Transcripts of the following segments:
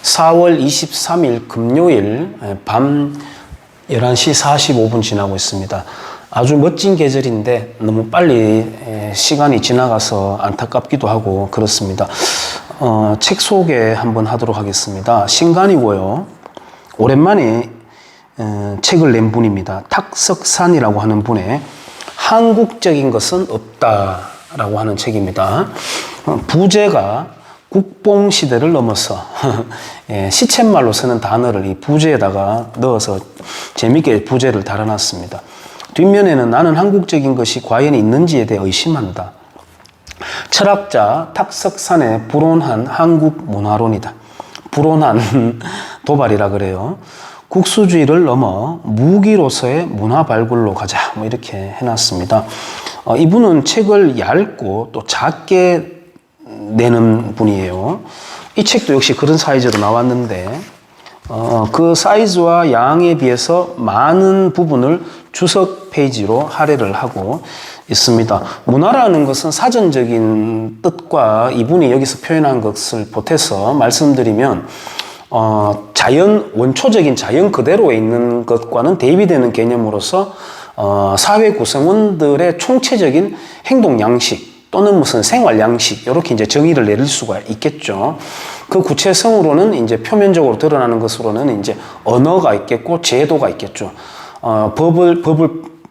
4월 23일 금요일 밤 11시 45분 지나고 있습니다. 아주 멋진 계절인데 너무 빨리 시간이 지나가서 안타깝기도 하고 그렇습니다. 책 소개 한번 하도록 하겠습니다. 신간이고요. 오랜만에 책을 낸 분입니다. 탁석산이라고 하는 분의 한국적인 것은 없다라고 하는 책입니다. 부제가 국뽕시대를 넘어서 시쳇말로 쓰는 단어를 이 부제에다가 넣어서 재밌게 부제를 달아놨습니다. 뒷면에는 나는 한국적인 것이 과연 있는지에 대해 의심한다. 철학자 탁석산의 불온한 한국 문화론이다. 불온한 도발이라 그래요. 국수주의를 넘어 무기로서의 문화 발굴로 가자. 뭐 이렇게 해놨습니다. 이분은 책을 얇고 또 작게 내는 분이에요. 이 책도 역시 그런 사이즈로 나왔는데 그 사이즈와 양에 비해서 많은 부분을 주석 페이지로 할애를 하고 있습니다. 문화라는 것은 사전적인 뜻과 이분이 여기서 표현한 것을 보태서 말씀드리면 자연, 원초적인 자연 그대로에 있는 것과는 대비되는 개념으로서 사회 구성원들의 총체적인 행동 양식 또는 무슨 생활 양식, 이렇게 이제 정의를 내릴 수가 있겠죠. 그 구체성으로는 이제 표면적으로 드러나는 것으로는 이제 언어가 있겠고, 제도가 있겠죠. 법을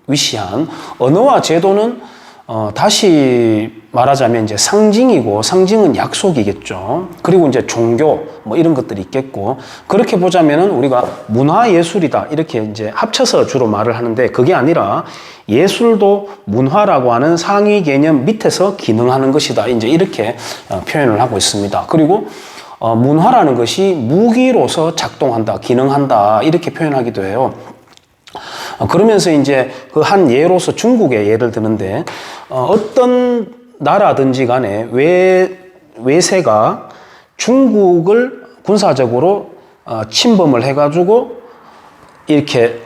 위시한 언어와 제도는 다시 말하자면 이제 상징이고, 상징은 약속이겠죠. 그리고 이제 종교 뭐 이런 것들이 있겠고, 그렇게 보자면은 우리가 문화예술이다 이렇게 이제 합쳐서 주로 말을 하는데, 그게 아니라 예술도 문화라고 하는 상위 개념 밑에서 기능하는 것이다. 이제 이렇게 표현을 하고 있습니다. 그리고 문화라는 것이 무기로서 작동한다, 기능한다 이렇게 표현하기도 해요. 그러면서 이제 그 한 예로서 중국의 예를 드는데, 어떤 나라든지 간에 외세가 중국을 군사적으로 침범을 해가지고 이렇게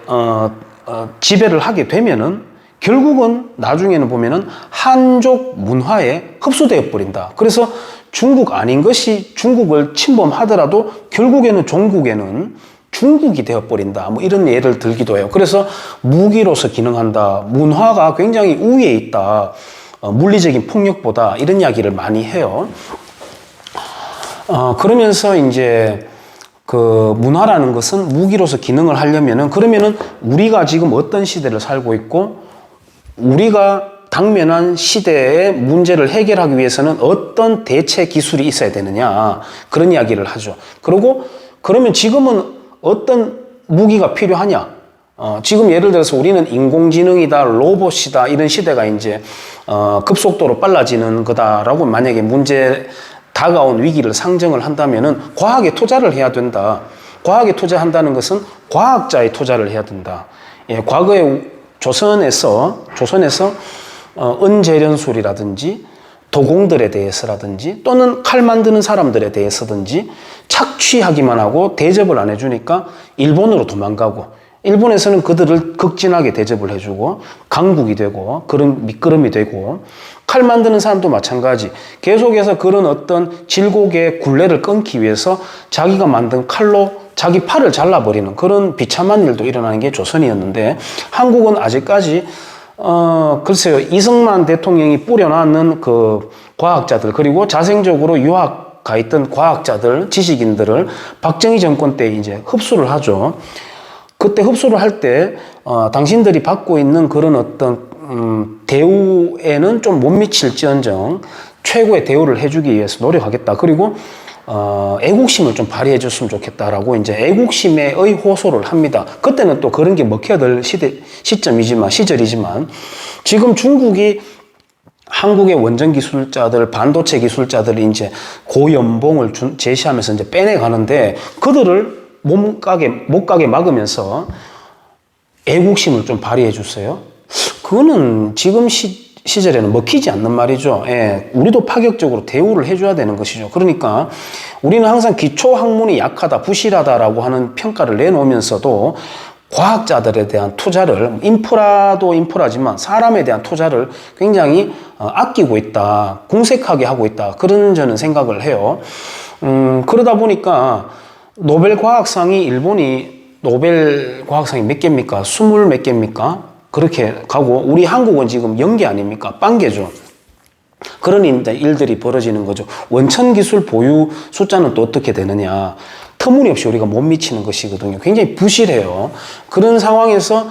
지배를 하게 되면은 결국은 나중에는 보면은 한족 문화에 흡수되어 버린다. 그래서 중국 아닌 것이 중국을 침범하더라도 결국에는 종국에는 중국이 되어버린다. 뭐 이런 예를 들기도 해요. 그래서 무기로서 기능한다. 문화가 굉장히 우위에 있다. 물리적인 폭력보다 이런 이야기를 많이 해요. 그러면서 이제 그 문화라는 것은 무기로서 기능을 하려면은, 그러면은 우리가 지금 어떤 시대를 살고 있고 우리가 당면한 시대의 문제를 해결하기 위해서는 어떤 대체 기술이 있어야 되느냐. 그런 이야기를 하죠. 그러면 지금은 어떤 무기가 필요하냐? 지금 예를 들어서 우리는 인공지능이다, 로봇이다, 이런 시대가 이제, 급속도로 빨라지는 거다라고 만약에 다가온 위기를 상정을 한다면은 과학에 투자를 해야 된다. 과학에 투자한다는 것은 과학자의 투자를 해야 된다. 예, 과거에 조선에서 은재련술이라든지 도공들에 대해서라든지 또는 칼 만드는 사람들에 대해서든지 착취하기만 하고 대접을 안 해주니까 일본으로 도망가고, 일본에서는 그들을 극진하게 대접을 해주고 강국이 되고 그런 밑거름이 되고, 칼 만드는 사람도 마찬가지. 계속해서 그런 어떤 질곡의 굴레를 끊기 위해서 자기가 만든 칼로 자기 팔을 잘라버리는 그런 비참한 일도 일어나는 게 조선이었는데, 한국은 아직까지 글쎄요, 이승만 대통령이 뿌려놨는 그 과학자들, 그리고 자생적으로 유학 가 있던 과학자들, 지식인들을 박정희 정권 때 이제 흡수를 하죠. 그때 흡수를 할 때, 당신들이 받고 있는 그런 어떤, 대우에는 좀 못 미칠지언정 최고의 대우를 해주기 위해서 노력하겠다. 그리고, 애국심을 좀 발휘해 줬으면 좋겠다라고 이제 애국심의 호소를 합니다. 그때는 또 그런 게 먹혀들 시절이지만, 지금 중국이 한국의 원전 기술자들, 반도체 기술자들이 이제 고연봉을 제시하면서 이제 빼내가는데, 그들을 못 가게 막으면서 애국심을 좀 발휘해 주세요. 그거는 지금 시절에는 먹히지 않는 말이죠. 예, 우리도 파격적으로 대우를 해줘야 되는 것이죠. 그러니까 우리는 항상 기초 학문이 약하다, 부실하다라고 하는 평가를 내놓으면서도 과학자들에 대한 투자를, 인프라도 인프라지만 사람에 대한 투자를 굉장히 아끼고 있다, 궁색하게 하고 있다, 그런 저는 생각을 해요. 그러다 보니까 노벨 과학상이 일본이 노벨 과학상이 몇 개입니까? 20 몇 개입니까? 그렇게 가고 우리 한국은 지금 0개 아닙니까? 빵개죠. 그런 일들이 벌어지는 거죠. 원천 기술 보유 숫자는 또 어떻게 되느냐. 터무니없이 우리가 못 미치는 것이거든요. 굉장히 부실해요. 그런 상황에서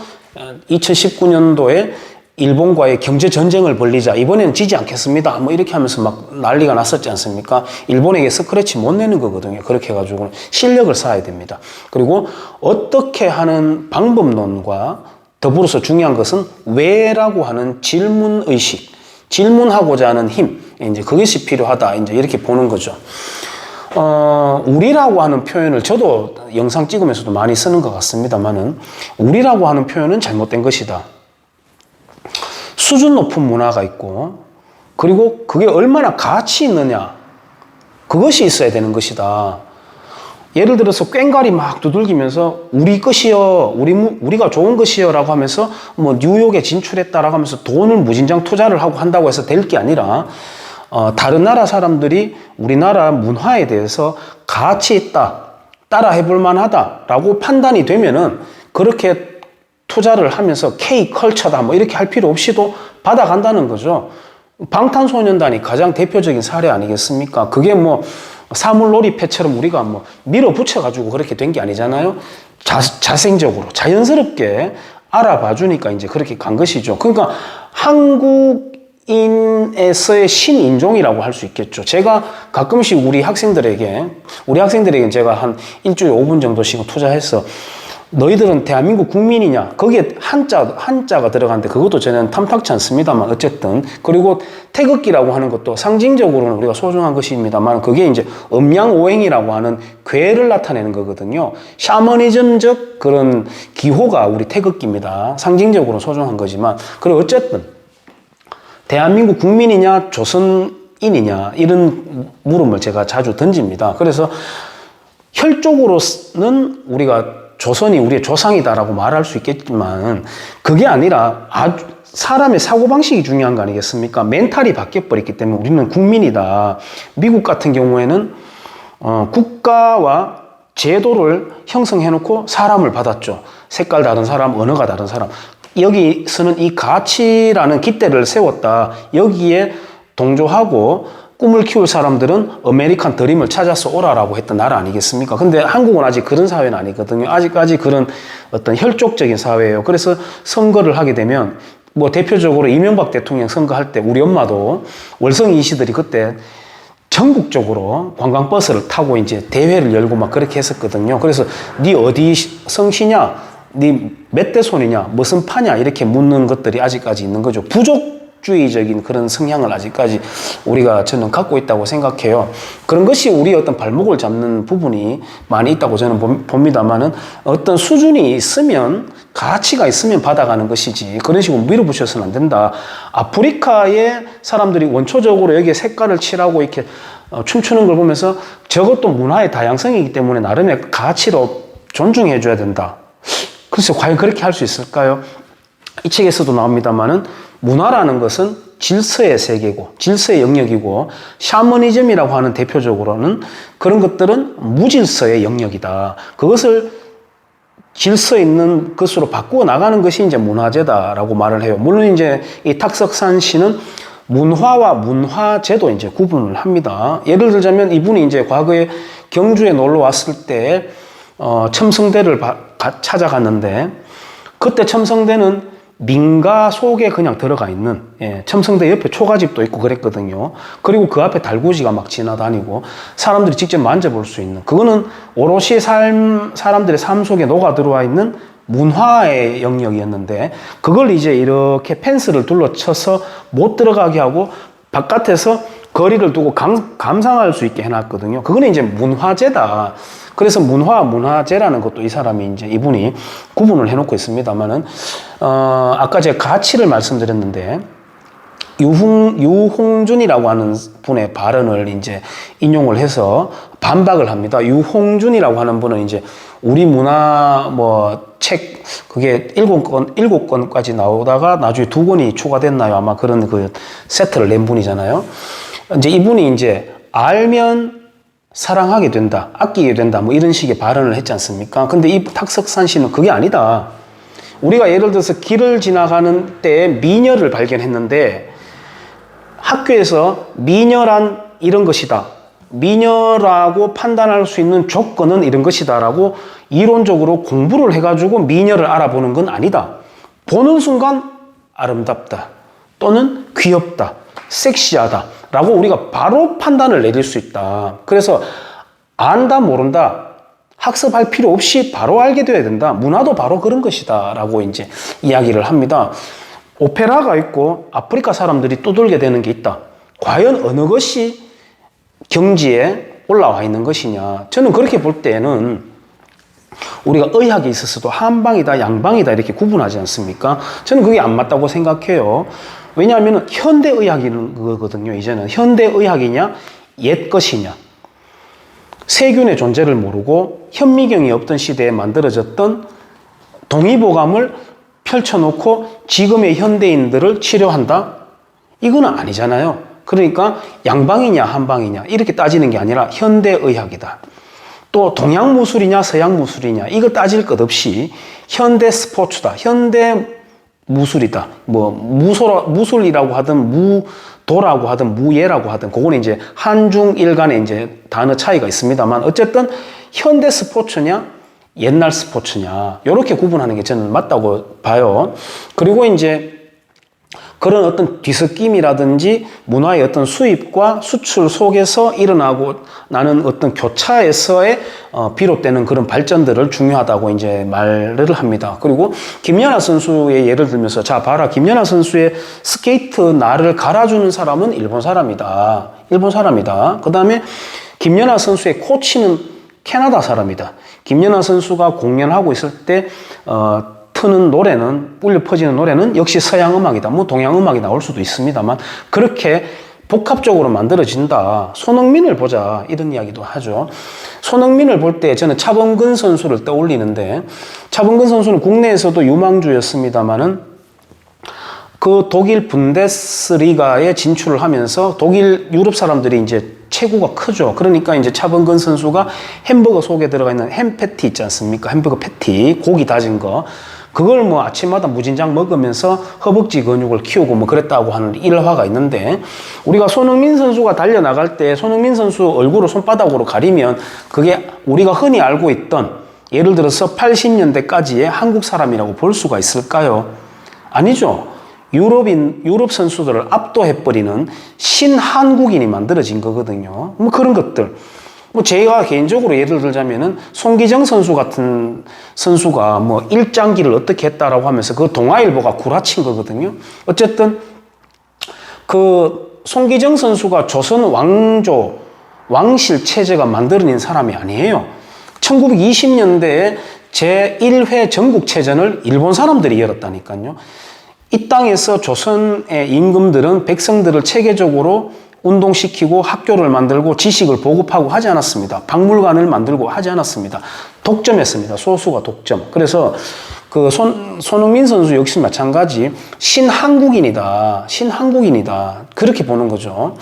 2019년도에 일본과의 경제 전쟁을 벌리자. 이번에는 지지 않겠습니다. 뭐 이렇게 하면서 막 난리가 났었지 않습니까? 일본에게 스크래치 못 내는 거거든요. 그렇게 해가지고 실력을 쌓아야 됩니다. 그리고 어떻게 하는 방법론과 더불어서 중요한 것은 왜라고 하는 질문 의식, 질문하고자 하는 힘, 이제 그것이 필요하다. 이제 이렇게 보는 거죠. 우리라고 하는 표현을 저도 영상 찍으면서도 많이 쓰는 것 같습니다만은 우리라고 하는 표현은 잘못된 것이다. 수준 높은 문화가 있고 그리고 그게 얼마나 가치 있느냐 그것이 있어야 되는 것이다. 예를 들어서 꽹과리 막 두들기면서 우리 것이여 우리가 좋은 것이여 라고 하면서 뭐 뉴욕에 진출했다라고 하면서 돈을 무진장 투자를 하고 한다고 해서 될 게 아니라 다른 나라 사람들이 우리나라 문화에 대해서 가치 있다 따라 해볼 만하다라고 판단이 되면은 그렇게 투자를 하면서 K컬처다 뭐 이렇게 할 필요 없이도 받아간다는 거죠. 방탄소년단이 가장 대표적인 사례 아니겠습니까? 그게 뭐 사물놀이패처럼 우리가 뭐 밀어붙여가지고 그렇게 된 게 아니잖아요. 자생적으로 자연스럽게 알아봐 주니까 이제 그렇게 간 것이죠. 그러니까 한국인에서의 신인종이라고 할 수 있겠죠. 제가 가끔씩 우리 학생들에게 제가 한 일주일에 5분 정도씩 투자해서 너희들은 대한민국 국민이냐? 거기에 한자가 들어가는데 그것도 저는 탐탁치 않습니다만 어쨌든 그리고 태극기라고 하는 것도 상징적으로는 우리가 소중한 것입니다만 그게 이제 음양오행이라고 하는 괴를 나타내는 거거든요. 샤머니즘적 그런 기호가 우리 태극기입니다. 상징적으로 소중한 거지만 그리고 어쨌든 대한민국 국민이냐 조선인이냐 이런 물음을 제가 자주 던집니다. 그래서 혈족으로는 우리가 조선이 우리의 조상이다라고 말할 수 있겠지만 그게 아니라 사람의 사고방식이 중요한 거 아니겠습니까? 멘탈이 바뀌어버렸기 때문에 우리는 국민이다. 미국 같은 경우에는 국가와 제도를 형성해놓고 사람을 받았죠. 색깔 다른 사람, 언어가 다른 사람. 여기서는 이 가치라는 깃대를 세웠다. 여기에 동조하고 꿈을 키울 사람들은 아메리칸 드림을 찾아서 오라라고 했던 나라 아니겠습니까? 근데 한국은 아직 그런 사회는 아니거든요. 아직까지 그런 어떤 혈족적인 사회예요. 그래서 선거를 하게 되면 뭐 대표적으로 이명박 대통령 선거할 때 우리 엄마도 월성 이시들이 그때 전국적으로 관광버스를 타고 이제 대회를 열고 막 그렇게 했었거든요. 그래서 네 어디 성씨냐? 네 몇 대 손이냐? 무슨 파냐? 이렇게 묻는 것들이 아직까지 있는 거죠. 부족주의적인 그런 성향을 아직까지 저는 갖고 있다고 생각해요. 그런 것이 우리 어떤 발목을 잡는 부분이 많이 있다고 저는 봅니다만은 어떤 수준이 있으면 가치가 있으면 받아가는 것이지 그런 식으로 밀어붙여서는 안 된다. 아프리카의 사람들이 원초적으로 여기에 색깔을 칠하고 이렇게 춤추는 걸 보면서 저것도 문화의 다양성이기 때문에 나름의 가치로 존중해줘야 된다. 글쎄 과연 그렇게 할 수 있을까요? 이 책에서도 나옵니다만은 문화라는 것은 질서의 세계고 질서의 영역이고 샤머니즘이라고 하는 대표적으로는 그런 것들은 무질서의 영역이다. 그것을 질서 있는 것으로 바꾸어 나가는 것이 이제 문화재다라고 말을 해요. 물론 이제 이 탁석산 씨는 문화와 문화재도 이제 구분을 합니다. 예를 들자면 이분이 이제 과거에 경주에 놀러 왔을 때 첨성대를 찾아갔는데 그때 첨성대는 민가 속에 그냥 들어가 있는 첨성대 옆에 초가집도 있고 그랬거든요. 그리고 그 앞에 달구지가 막 지나다니고 사람들이 직접 만져볼 수 있는 그거는 오롯이 사람들의 삶 속에 녹아 들어와 있는 문화의 영역이었는데 그걸 이제 이렇게 펜스를 둘러쳐서 못 들어가게 하고 바깥에서 거리를 두고 감상할 수 있게 해놨거든요. 그거는 이제 문화재다. 그래서 문화재라는 것도 이분이 구분을 해놓고 있습니다만은, 아까 제가 가치를 말씀드렸는데, 유홍준이라고 하는 분의 발언을 이제 인용을 해서 반박을 합니다. 유홍준이라고 하는 분은 이제 우리 문화 책 그게 7권까지 나오다가 나중에 2권이 추가됐나요? 아마 그런 그 세트를 낸 분이잖아요. 이제 이분이 이제 알면 사랑하게 된다, 아끼게 된다, 뭐 이런 식의 발언을 했지 않습니까? 근데 이 탁석산 씨는 그게 아니다. 우리가 예를 들어서 길을 지나가는 때에 미녀를 발견했는데 학교에서 미녀란 이런 것이다, 미녀라고 판단할 수 있는 조건은 이런 것이다 라고 이론적으로 공부를 해가지고 미녀를 알아보는 건 아니다. 보는 순간 아름답다 또는 귀엽다, 섹시하다 라고 우리가 바로 판단을 내릴 수 있다. 그래서 안다 모른다 학습할 필요 없이 바로 알게 돼야 된다. 문화도 바로 그런 것이다 라고 이제 이야기를 합니다. 오페라가 있고 아프리카 사람들이 떠돌게 되는 게 있다. 과연 어느 것이 경지에 올라와 있는 것이냐. 저는 그렇게 볼 때는 우리가 의학에 있어서도 한방이다 양방이다 이렇게 구분하지 않습니까? 저는 그게 안 맞다고 생각해요. 왜냐하면 현대의학이라는 거거든요. 이제는 현대의학이냐 옛 것이냐. 세균의 존재를 모르고 현미경이 없던 시대에 만들어졌던 동의보감을 펼쳐놓고 지금의 현대인들을 치료한다? 이거는 아니잖아요. 그러니까 양방이냐 한방이냐 이렇게 따지는 게 아니라 현대의학이다. 또 동양무술이냐 서양무술이냐 이거 따질 것 없이 현대 스포츠다, 현대 무술이다, 뭐 무술이라고 하든 무도라고 하든 무예라고 하든 그거는 이제 한중일 간의 이제 단어 차이가 있습니다만 어쨌든 현대 스포츠냐 옛날 스포츠냐 이렇게 구분하는 게 저는 맞다고 봐요. 그리고 이제 그런 어떤 뒤섞임이라든지 문화의 어떤 수입과 수출 속에서 일어나고 나는 어떤 교차에서의 비롯되는 그런 발전들을 중요하다고 이제 말을 합니다. 그리고 김연아 선수의 예를 들면서 자 봐라, 김연아 선수의 스케이트 날을 갈아주는 사람은 일본 사람이다. 일본 사람이다. 그 다음에 김연아 선수의 코치는 캐나다 사람이다. 김연아 선수가 공연하고 있을 때 트는 노래는, 울려 퍼지는 노래는 역시 서양 음악이다. 뭐 동양 음악이 나올 수도 있습니다만 그렇게 복합적으로 만들어진다. 손흥민을 보자 이런 이야기도 하죠. 손흥민을 볼 때 저는 차범근 선수를 떠올리는데 차범근 선수는 국내에서도 유망주였습니다만은 그 독일 분데스리가에 진출을 하면서 독일 유럽 사람들이 이제 체구가 크죠. 그러니까 이제 차범근 선수가 햄버거 속에 들어가 있는 햄 패티 있지 않습니까? 햄버거 패티, 고기 다진 거. 그걸 뭐 아침마다 무진장 먹으면서 허벅지 근육을 키우고 뭐 그랬다고 하는 일화가 있는데 우리가 손흥민 선수가 달려나갈 때 손흥민 선수 얼굴을 손바닥으로 가리면 그게 우리가 흔히 알고 있던 예를 들어서 80년대까지의 한국 사람이라고 볼 수가 있을까요? 아니죠. 유럽 선수들을 압도해버리는 신한국인이 만들어진 거거든요. 뭐 그런 것들. 뭐 제가 개인적으로 예를 들자면은 송기정 선수 같은 선수가 뭐 일장기를 어떻게 했다라고 하면서 그 동아일보가 구라친 거거든요. 어쨌든 그 송기정 선수가 조선 왕실 체제가 만들어낸 사람이 아니에요. 1920년대에 제1회 전국체전을 일본 사람들이 열었다니까요. 이 땅에서 조선의 임금들은 백성들을 체계적으로 운동시키고 학교를 만들고 지식을 보급하고 하지 않았습니다. 박물관을 만들고 하지 않았습니다. 독점했습니다. 소수가 독점. 그래서 그 손흥민 선수 역시 마찬가지 신한국인이다. 신한국인이다. 그렇게 보는 거죠.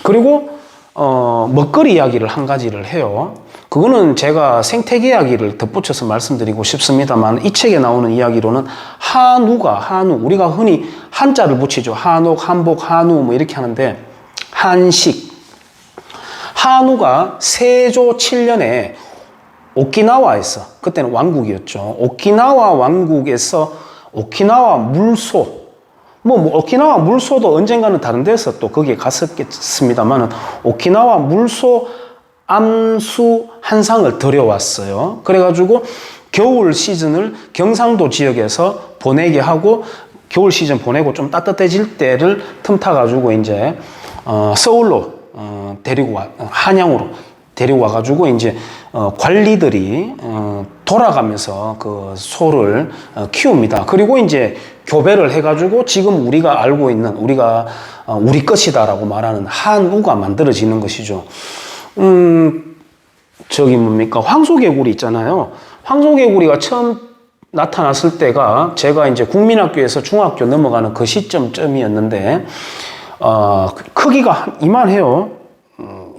그리고 먹거리 이야기를 한 가지를 해요. 그거는 제가 생태계 이야기를 덧붙여서 말씀드리고 싶습니다만 이 책에 나오는 이야기로는 한우, 우리가 흔히 한자를 붙이죠. 한옥, 한복, 한우 뭐 이렇게 하는데 한식. 한우가 세조 7년에 오키나와에서 그때는 왕국이었죠. 오키나와 왕국에서 오키나와 물소 뭐 오키나와 물소도 언젠가는 다른 데서 또 거기에 갔었겠습니다만 오키나와 물소 암수 한 상을 들여왔어요. 그래가지고 겨울 시즌을 경상도 지역에서 보내게 하고 겨울 시즌 보내고 좀 따뜻해질 때를 틈타가지고 이제 서울로 한양으로 데리고 와가지고 이제 관리들이 돌아가면서 그 소를 키웁니다. 그리고 이제 교배를 해가지고 지금 우리가 알고 있는 우리 것이다라고 말하는 한우가 만들어지는 것이죠. 저기 뭡니까? 황소개구리 있잖아요. 황소개구리가 처음 나타났을 때가 제가 이제 국민학교에서 중학교 넘어가는 그 시점이었는데, 크기가 이만해요.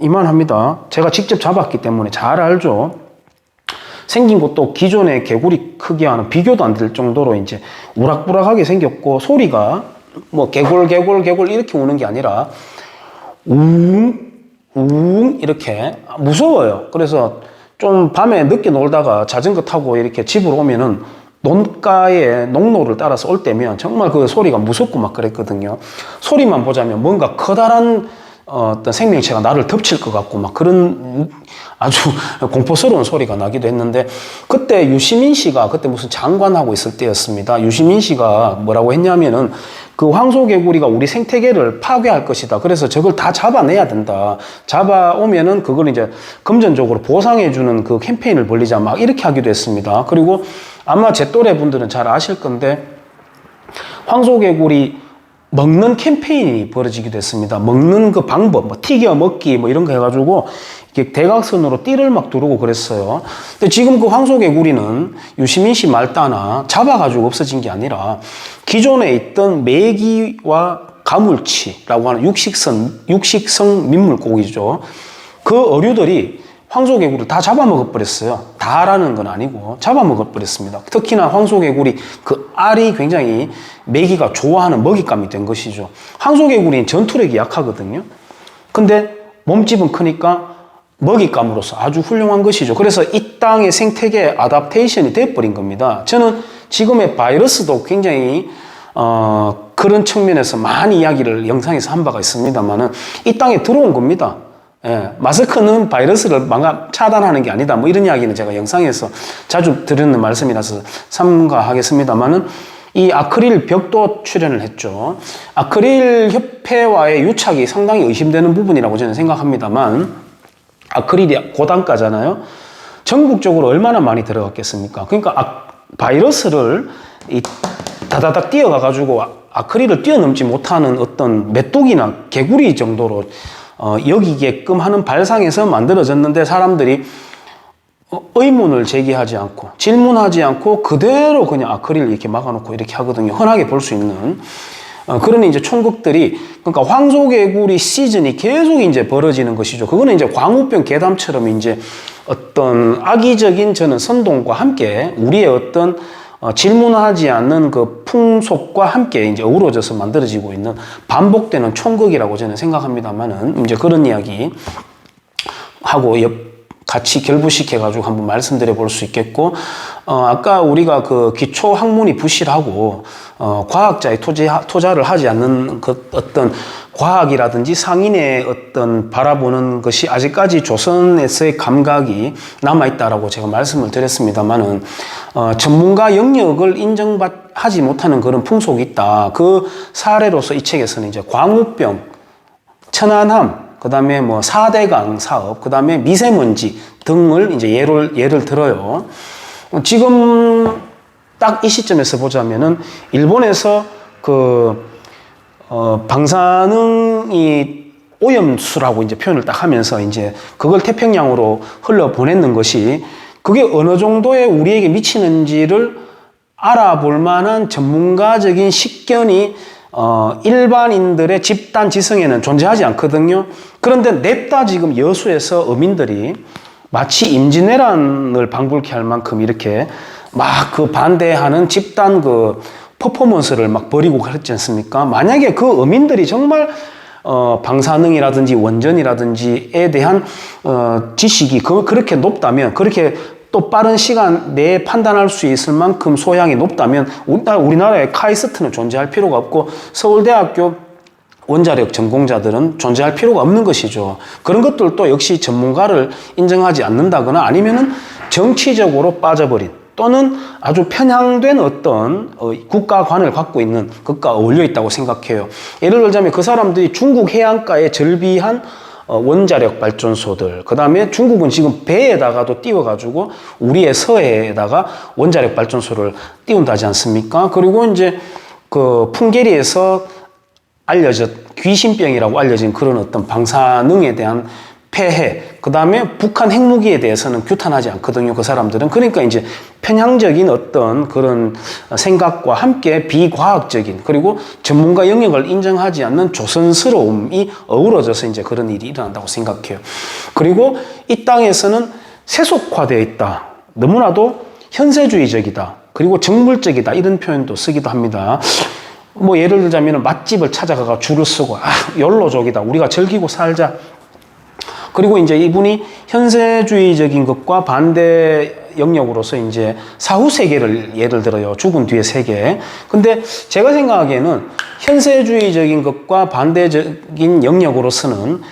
이만합니다. 제가 직접 잡았기 때문에 잘 알죠. 생긴 것도 기존의 개구리 크기와는 비교도 안 될 정도로 이제 우락부락하게 생겼고, 소리가 뭐 개굴 이렇게 우는 게 아니라 웅 이렇게 무서워요. 그래서 좀 밤에 늦게 놀다가 자전거 타고 이렇게 집으로 오면은 논가에 농로를 따라서 올 때면 정말 그 소리가 무섭고 막 그랬거든요. 소리만 보자면 뭔가 커다란 어떤 생명체가 나를 덮칠 것 같고 막 그런 아주 공포스러운 소리가 나기도 했는데, 그때 유시민 씨가 그때 무슨 장관하고 있을 때였습니다. 유시민 씨가 뭐라고 했냐면은 그 황소개구리가 우리 생태계를 파괴할 것이다. 그래서 저걸 다 잡아내야 된다. 잡아오면은 그걸 이제 금전적으로 보상해주는 그 캠페인을 벌리자 막 이렇게 하기도 했습니다. 그리고 아마 제 또래 분들은 잘 아실 건데, 황소개구리 먹는 캠페인이 벌어지기도 했습니다. 먹는 그 방법, 뭐 튀겨 먹기 뭐 이런 거 해가지고 이렇게 대각선으로 띠를 막 두르고 그랬어요. 근데 지금 그 황소개구리는 유시민 씨 말 따나 잡아가지고 없어진 게 아니라 기존에 있던 메기와 가물치라고 하는 육식성 민물고기죠. 그 어류들이 황소개구리를 다 잡아먹어버렸어요. 다라는 건 아니고 잡아먹어버렸습니다. 특히나 황소개구리 그 알이 굉장히 메기가 좋아하는 먹잇감이 된 것이죠. 황소개구리는 전투력이 약하거든요. 근데 몸집은 크니까 먹잇감으로서 아주 훌륭한 것이죠. 그래서 이 땅의 생태계 아답테이션이 돼버린 겁니다. 저는 지금의 바이러스도 굉장히 그런 측면에서 많이 이야기를 영상에서 한 바가 있습니다만은 이 땅에 들어온 겁니다. 예, 마스크는 바이러스를 차단하는 게 아니다. 뭐 이런 이야기는 제가 영상에서 자주 드리는 말씀이라서 삼가하겠습니다만은, 이 아크릴 벽도 출연을 했죠. 아크릴 협회와의 유착이 상당히 의심되는 부분이라고 저는 생각합니다만, 아크릴이 고단가잖아요. 전국적으로 얼마나 많이 들어갔겠습니까? 그러니까 바이러스를 다다닥 뛰어가가지고 아크릴을 뛰어넘지 못하는 어떤 메뚜기나 개구리 정도로 여기게끔 하는 발상에서 만들어졌는데, 사람들이 의문을 제기하지 않고 질문하지 않고 그대로 그냥 아크릴 이렇게 막아놓고 이렇게 하거든요. 흔하게 볼 수 있는 그런 이제 총극들이, 그러니까 황소개구리 시즌이 계속 이제 벌어지는 것이죠. 그거는 이제 광우병 괴담처럼 이제 어떤 악의적인 저는 선동과 함께 우리의 어떤 질문하지 않는 그 풍속과 함께 이제 어우러져서 만들어지고 있는 반복되는 총극이라고 저는 생각합니다만은, 이제 그런 이야기 하고 같이 결부시켜가지고 한번 말씀드려 볼 수 있겠고, 아까 우리가 그 기초 학문이 부실하고, 과학자의 투자를 하지 않는 그 어떤 과학이라든지 상인의 어떤 바라보는 것이 아직까지 조선에서의 감각이 남아있다라고 제가 말씀을 드렸습니다만은, 전문가 영역을 인정하지 못하는 그런 풍속이 있다. 그 사례로서 이 책에서는 이제 광우병, 천안함, 그 다음에 뭐 4대강 사업, 그 다음에 미세먼지 등을 이제 예를 들어요. 지금 딱 이 시점에서 보자면은 일본에서 방사능이 오염수라고 이제 표현을 딱 하면서 이제 그걸 태평양으로 흘러 보냈는 것이 그게 어느 정도의 우리에게 미치는지를 알아볼 만한 전문가적인 식견이 일반인들의 집단 지성에는 존재하지 않거든요. 그런데 냅다 지금 여수에서 어민들이 마치 임진왜란을 방불케 할 만큼 이렇게 막 그 반대하는 집단 그 퍼포먼스를 막 벌이고 그랬지 않습니까? 만약에 그 어민들이 정말 방사능이라든지 원전이라든지에 대한 지식이 그렇게 높다면, 그렇게 또 빠른 시간 내에 판단할 수 있을 만큼 소양이 높다면 우리나라에 카이스트는 존재할 필요가 없고 서울대학교 원자력 전공자들은 존재할 필요가 없는 것이죠. 그런 것들도 역시 전문가를 인정하지 않는다거나 아니면은 정치적으로 빠져버린 또는 아주 편향된 어떤 국가관을 갖고 있는 것과 어울려 있다고 생각해요. 예를 들자면 그 사람들이 중국 해안가에 절비한 원자력 발전소들, 그 다음에 중국은 지금 배에다가도 띄워가지고 우리의 서해에다가 원자력 발전소를 띄운다지 않습니까? 그리고 이제 그 풍계리에서 귀신병이라고 알려진 그런 어떤 방사능에 대한 폐해, 그 다음에 북한 핵무기에 대해서는 규탄하지 않거든요. 그 사람들은. 그러니까 이제 편향적인 어떤 그런 생각과 함께 비과학적인 그리고 전문가 영역을 인정하지 않는 조선스러움이 어우러져서 이제 그런 일이 일어난다고 생각해요. 그리고 이 땅에서는 세속화되어 있다. 너무나도 현세주의적이다. 그리고 정물적이다. 이런 표현도 쓰기도 합니다. 뭐 예를 들자면 맛집을 찾아가가 줄을 서고 욜로족이다. 우리가 즐기고 살자. 그리고 이제 이분이 현세주의적인 것과 반대 영역으로서 이제 사후 세계를 예를 들어요. 죽은 뒤의 세계. 근데 제가 생각하기에는 현세주의적인 것과 반대적인 영역으로서는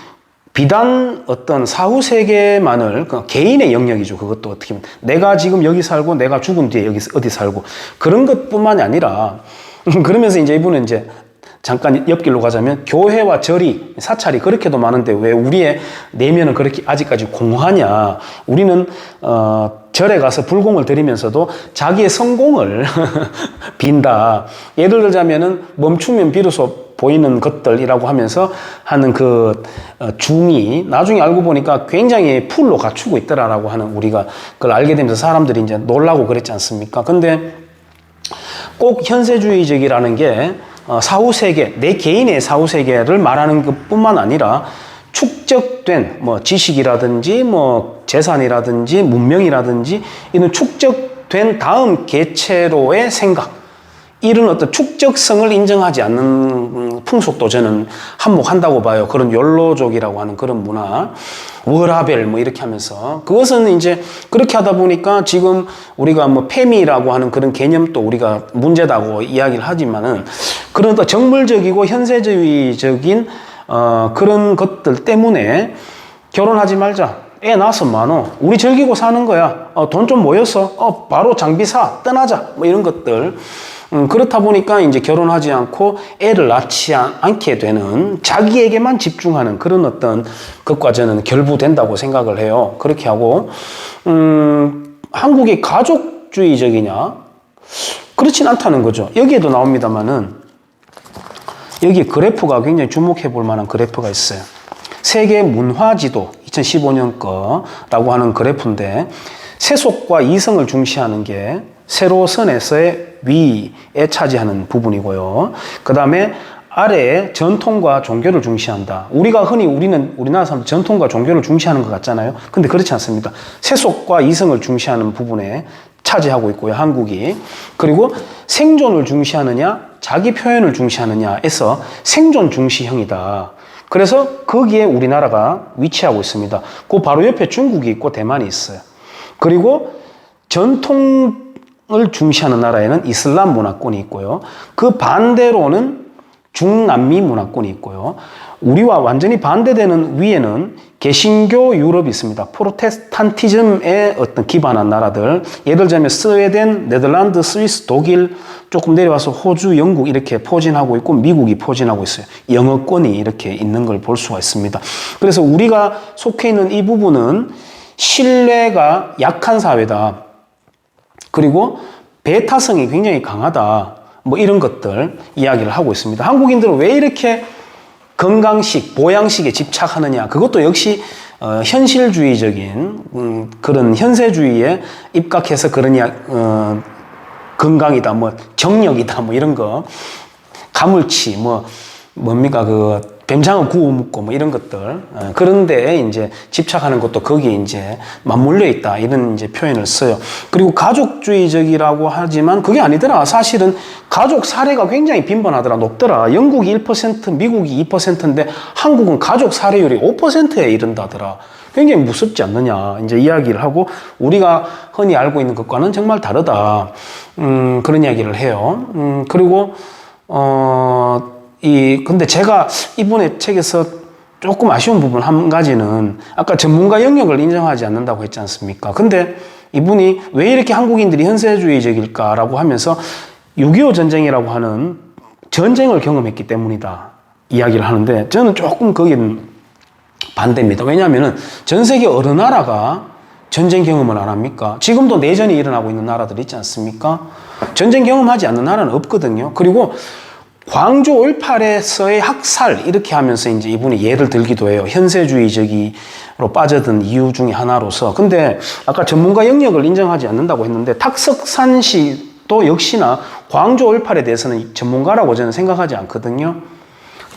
비단 어떤 사후 세계만을 개인의 영역이죠. 그것도 어떻게 보면 내가 지금 여기 살고 내가 죽은 뒤에 여기 어디 살고 그런 것뿐만이 아니라 그러면서 이제 이분은 이제 잠깐 옆길로 가자면 교회와 절이 사찰이 그렇게도 많은데 왜 우리의 내면은 그렇게 아직까지 공허하냐. 우리는 절에 가서 불공을 드리면서도 자기의 성공을 빈다. 예를 들자면은 멈추면 비로소 보이는 것들이라고 하면서 하는 그 중이 나중에 알고 보니까 굉장히 풀로 갖추고 있더라라고 하는 우리가 그걸 알게 되면서 사람들이 이제 놀라고 그랬지 않습니까? 근데 꼭 현세주의적이라는 게 사후 세계, 내 개인의 사후 세계를 말하는 것뿐만 아니라 축적된 뭐 지식이라든지 뭐 재산이라든지 문명이라든지 이런 축적된 다음 개체로의 생각, 이런 어떤 축적성을 인정하지 않는 풍속도 저는 한몫한다고 봐요. 그런 욜로족이라고 하는 그런 문화, 워라벨 뭐 이렇게 하면서 그것은 이제 그렇게 하다 보니까 지금 우리가 뭐 페미라고 하는 그런 개념도 우리가 문제다고 이야기를 하지만은 그런 또 정물적이고 현세주의적인 그런 것들 때문에 결혼하지 말자. 애 낳아서 많어. 우리 즐기고 사는 거야. 돈 좀 모였어. 바로 장비 사. 떠나자. 뭐 이런 것들. 그렇다 보니까 이제 결혼하지 않고 애를 낳지 않게 되는 자기에게만 집중하는 그런 어떤 것과 저는 결부된다고 생각을 해요. 그렇게 하고, 한국이 가족주의적이냐? 그렇진 않다는 거죠. 여기에도 나옵니다만은, 여기 그래프가 굉장히 주목해 볼 만한 그래프가 있어요. 세계 문화지도 2015년 거라고 하는 그래프인데, 세속과 이성을 중시하는 게 세로선에서의 위에 차지하는 부분이고요. 그 다음에 아래에 전통과 종교를 중시한다. 우리가 흔히 우리나라 사람들 전통과 종교를 중시하는 것 같잖아요. 근데 그렇지 않습니다. 세속과 이성을 중시하는 부분에 차지하고 있고요. 한국이. 그리고 생존을 중시하느냐, 자기 표현을 중시하느냐에서 생존 중시형이다. 그래서 거기에 우리나라가 위치하고 있습니다. 그 바로 옆에 중국이 있고 대만이 있어요. 그리고 전통을 중시하는 나라에는 이슬람 문화권이 있고요. 그 반대로는 중남미 문화권이 있고요. 우리와 완전히 반대되는 위에는 개신교 유럽이 있습니다. 프로테스탄티즘에 어떤 기반한 나라들. 예를 들자면 스웨덴, 네덜란드, 스위스, 독일, 조금 내려와서 호주, 영국 이렇게 포진하고 있고 미국이 포진하고 있어요. 영어권이 이렇게 있는 걸 볼 수가 있습니다. 그래서 우리가 속해 있는 이 부분은 신뢰가 약한 사회다. 그리고 배타성이 굉장히 강하다. 뭐 이런 것들 이야기를 하고 있습니다. 한국인들은 왜 이렇게 건강식, 보양식에 집착하느냐. 그것도 역시 현실주의적인 그런 현세주의에 입각해서 그러냐, 건강이다, 뭐 정력이다, 뭐 이런 거, 가물치, 뭡니까 그 뱀장어 구워 먹고 뭐 이런 것들 그런데 이제 집착하는 것도 거기에 이제 맞물려 있다 이런 이제 표현을 써요. 그리고 가족주의적이라고 하지만 그게 아니더라. 사실은 가족 사례가 굉장히 빈번하더라. 높더라. 영국이 1%, 미국이 2%인데 한국은 가족 사례율이 5%에 이른다더라. 굉장히 무섭지 않느냐 이제 이야기를 하고 우리가 흔히 알고 있는 것과는 정말 다르다. 그런 이야기를 해요. 그리고 근데 제가 이번에 책에서 조금 아쉬운 부분 한 가지는 아까 전문가 영역을 인정하지 않는다고 했지 않습니까? 근데 이분이 왜 이렇게 한국인들이 현세주의적일까라고 하면서 6.25 전쟁이라고 하는 전쟁을 경험했기 때문이다. 이야기를 하는데 저는 조금 거기는 반대입니다. 왜냐하면 전 세계 어느 나라가 전쟁 경험을 안 합니까? 지금도 내전이 일어나고 있는 나라들 있지 않습니까? 전쟁 경험하지 않는 나라는 없거든요. 그리고 광주 5.18에서의 학살 이렇게 하면서 이제 이분이 예를 들기도 해요. 현세주의적으로 빠져든 이유 중에 하나로서. 근데 아까 전문가 영역을 인정하지 않는다고 했는데 탁석산시도 역시나 광주 5.18에 대해서는 전문가라고 저는 생각하지 않거든요.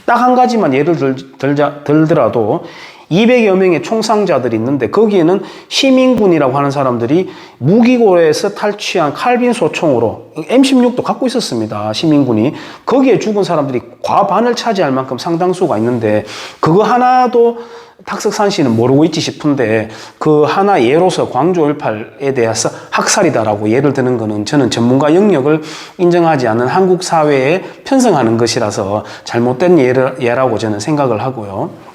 딱 한 가지만 예를 들더라도 200여 명의 총상자들이 있는데 거기에는 시민군이라고 하는 사람들이 무기고에서 탈취한 칼빈 소총으로 M16도 갖고 있었습니다. 시민군이. 거기에 죽은 사람들이 과반을 차지할 만큼 상당수가 있는데 그거 하나도 탁석산시는 모르고 있지 싶은데 그 하나 예로서 광주 5.18에 대해서 학살이다라고 예를 드는 거는 저는 전문가 영역을 인정하지 않는 한국 사회에 편성하는 것이라서 잘못된 예라고 저는 생각을 하고요.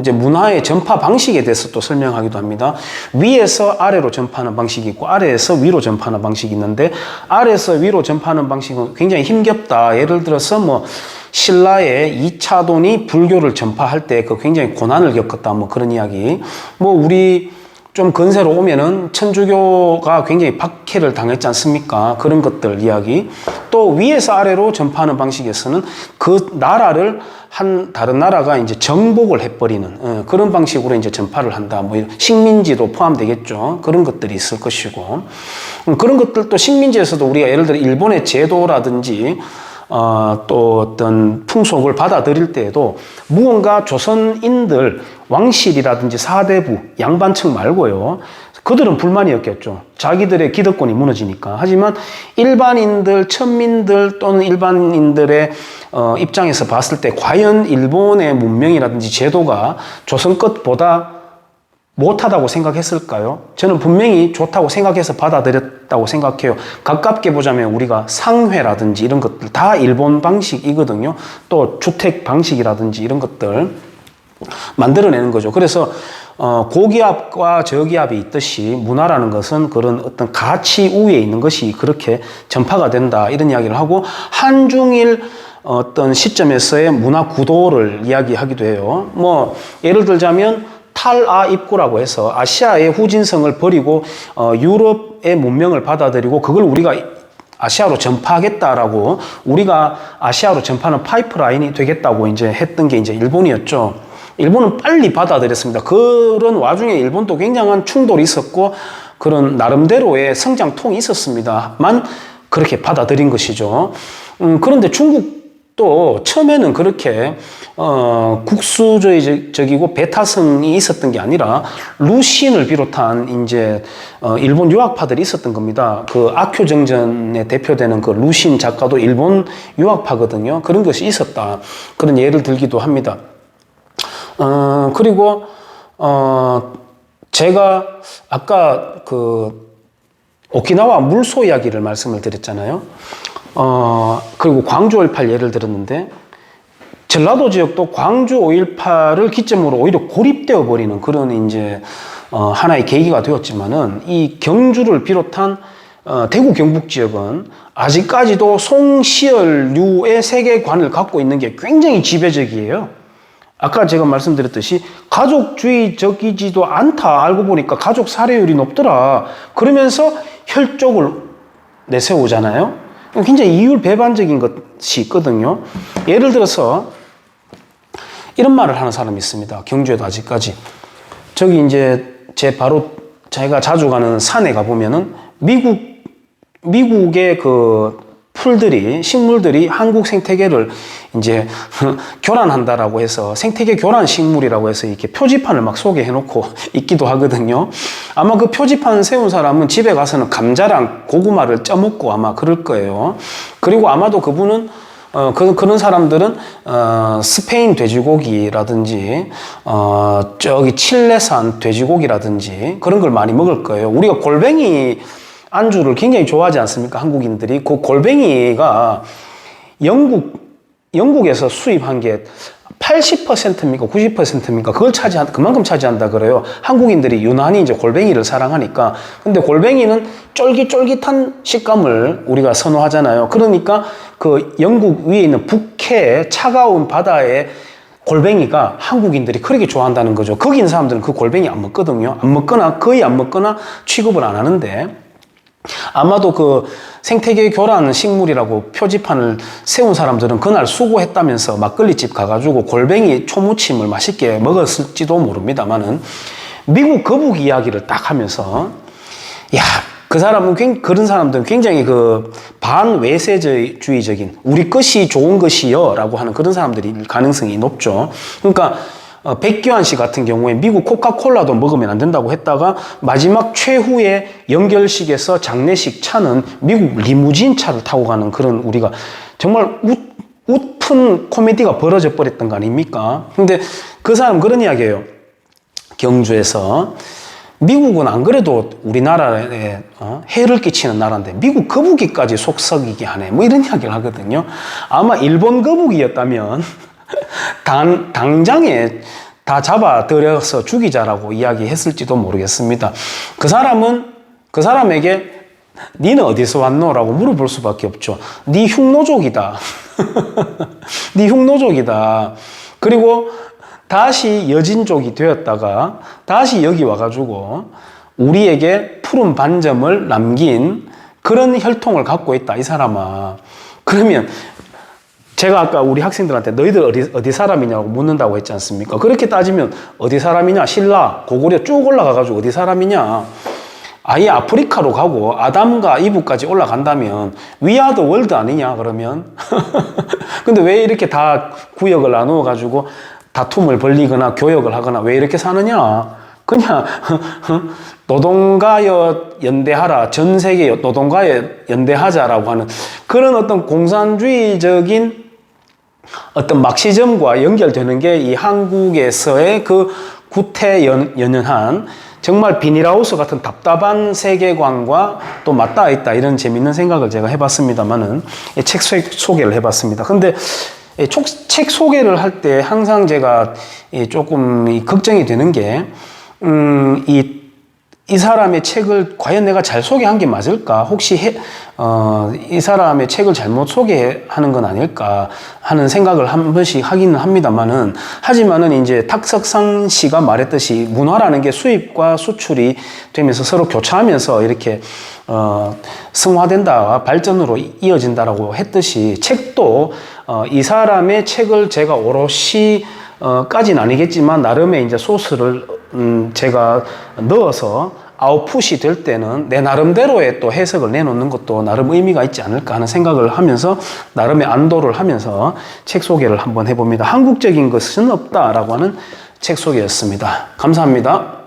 이제 문화의 전파 방식에 대해서 또 설명하기도 합니다. 위에서 아래로 전파하는 방식이 있고, 아래에서 위로 전파하는 방식이 있는데, 아래에서 위로 전파하는 방식은 굉장히 힘겹다. 예를 들어서 신라의 이차돈이 불교를 전파할 때 그 굉장히 고난을 겪었다. 그런 이야기. 우리 좀 근세로 오면은 천주교가 굉장히 박해를 당했지 않습니까? 그런 것들 이야기. 또 위에서 아래로 전파하는 방식에서는 그 나라를 다른 나라가 이제 정복을 해버리는 그런 방식으로 이제 전파를 한다. 식민지도 포함되겠죠. 그런 것들이 있을 것이고. 그런 것들도 식민지에서도 우리가 예를 들어 일본의 제도라든지 또 어떤 풍속을 받아들일 때에도 무언가 조선인들 왕실이라든지 사대부 양반층 말고요. 그들은 불만이었겠죠. 자기들의 기득권이 무너지니까. 하지만 일반인들, 천민들 또는 일반인들의 입장에서 봤을 때 과연 일본의 문명이라든지 제도가 조선 것보다 못하다고 생각했을까요? 저는 분명히 좋다고 생각해서 받아들였다고 생각해요. 가깝게 보자면 우리가 상회라든지 이런 것들 다 일본 방식이거든요. 또 주택 방식이라든지 이런 것들 만들어내는 거죠. 그래서 고기압과 저기압이 있듯이 문화라는 것은 그런 어떤 가치 우위에 있는 것이 그렇게 전파가 된다 이런 이야기를 하고 한중일 어떤 시점에서의 문화 구도를 이야기하기도 해요. 예를 들자면 탈아입구라고 해서 아시아의 후진성을 버리고 유럽의 문명을 받아들이고 그걸 우리가 아시아로 전파하겠다라고 우리가 아시아로 전파하는 파이프라인이 되겠다고 이제 했던 게 이제 일본이었죠. 일본은 빨리 받아들였습니다. 그런 와중에 일본도 굉장한 충돌이 있었고 그런 나름대로의 성장통이 있었습니다만 그렇게 받아들인 것이죠. 그런데 중국도 처음에는 그렇게 국수적이고 배타성이 있었던 게 아니라 루신을 비롯한 이제 일본 유학파들이 있었던 겁니다. 그 아큐정전에 대표되는 그 루신 작가도 일본 유학파거든요. 그런 것이 있었다. 그런 예를 들기도 합니다. 그리고 제가 아까 그 오키나와 물소 이야기를 말씀을 드렸잖아요. 그리고 광주 5.18 예를 들었는데 전라도 지역도 광주 5.18을 기점으로 오히려 고립되어 버리는 그런 이제 하나의 계기가 되었지만은 이 경주를 비롯한 대구 경북 지역은 아직까지도 송시열류의 세계관을 갖고 있는 게 굉장히 지배적이에요. 아까 제가 말씀드렸듯이 가족주의적이지도 않다. 알고 보니까 가족 살해율이 높더라. 그러면서 혈족을 내세우잖아요. 굉장히 이율배반적인 것이 있거든요. 예를 들어서 이런 말을 하는 사람이 있습니다. 경주에도 아직까지. 저기 이제 제가 자주 가는 산에 가보면은 미국의 그 식물들이 한국 생태계를 이제 교란한다라고 해서 생태계 교란 식물이라고 해서 이렇게 표지판을 막 소개해놓고 있기도 하거든요. 아마 그 표지판 세운 사람은 집에 가서는 감자랑 고구마를 쪄먹고 아마 그럴 거예요. 그리고 아마도 그분은 그런 사람들은 스페인 돼지고기라든지 저기 칠레산 돼지고기라든지 그런 걸 많이 먹을 거예요. 우리가 골뱅이 안주를 굉장히 좋아하지 않습니까? 한국인들이. 그 골뱅이가 영국에서 수입한 게 80%입니까? 90%입니까? 그만큼 차지한다 그래요. 한국인들이 유난히 이제 골뱅이를 사랑하니까. 근데 골뱅이는 쫄깃쫄깃한 식감을 우리가 선호하잖아요. 그러니까 그 영국 위에 있는 북해 차가운 바다의 골뱅이가 한국인들이 그렇게 좋아한다는 거죠. 거기 있는 사람들은 그 골뱅이 안 먹거든요. 거의 안 먹거나 취급을 안 하는데 아마도 그 생태계 교란 식물이라고 표지판을 세운 사람들은 그날 수고했다면서 막걸리집 가가지고 골뱅이 초무침을 맛있게 먹었을지도 모릅니다만은 미국 거북 이야기를 딱 하면서 야, 그 사람은 그런 사람들은 굉장히 그 반외세주의적인 우리 것이 좋은 것이요 라고 하는 그런 사람들이 가능성이 높죠. 그러니까 백규환 씨 같은 경우에 미국 코카콜라도 먹으면 안 된다고 했다가 마지막 최후의 연결식에서 장례식 차는 미국 리무진 차를 타고 가는 그런 우리가 정말 웃픈 코미디가 벌어져 버렸던 거 아닙니까? 근데 그 사람 그런 이야기예요. 경주에서 미국은 안 그래도 우리나라에 해를 끼치는 나라인데 미국 거북이까지 속썩이게 하네 뭐 이런 이야기를 하거든요. 아마 일본 거북이였다면 당장에 다 잡아들여서 죽이자라고 이야기했을지도 모르겠습니다. 그 사람에게 니는 어디서 왔노? 라고 물어볼 수밖에 없죠. 니 흉노족이다. 니 흉노족이다. 그리고 다시 여진족이 되었다가 다시 여기 와가지고 우리에게 푸른 반점을 남긴 그런 혈통을 갖고 있다, 이 사람아. 그러면 제가 아까 우리 학생들한테 너희들 어디 사람이냐고 묻는다고 했지 않습니까? 그렇게 따지면 어디 사람이냐? 신라, 고구려 쭉 올라가가지고 어디 사람이냐? 아예 아프리카로 가고 아담과 이브까지 올라간다면 위아더 월드 아니냐 그러면? 근데 왜 이렇게 다 구역을 나누어가지고 다툼을 벌리거나 교역을 하거나 왜 이렇게 사느냐? 그냥 노동가여 연대하라, 전 세계 노동가여 연대하자라고 하는 그런 어떤 공산주의적인 어떤 막시즘과 연결되는 게 이 한국에서의 그 구태연연한 정말 비닐하우스 같은 답답한 세계관과 또 맞닿아 있다, 이런 재밌는 생각을 제가 해봤습니다만은 책 소개를 해봤습니다. 근데 책 소개를 할 때 항상 제가 조금 걱정이 되는 게 이 사람의 책을 과연 내가 잘 소개한 게 맞을까? 혹시 이 사람의 책을 잘못 소개하는 건 아닐까 하는 생각을 한 번씩 하기는 합니다만은, 하지만은 이제 탁석상 씨가 말했듯이 문화라는 게 수입과 수출이 되면서 서로 교차하면서 이렇게 승화된다, 발전으로 이어진다라고 했듯이 책도 이 사람의 책을 제가 오롯이 까지는 아니겠지만 나름의 이제 소스를 제가 넣어서 아웃풋이 될 때는 내 나름대로의 또 해석을 내놓는 것도 나름 의미가 있지 않을까 하는 생각을 하면서 나름의 안도를 하면서 책 소개를 한번 해봅니다. 한국적인 것은 없다라고 하는 책 소개였습니다. 감사합니다.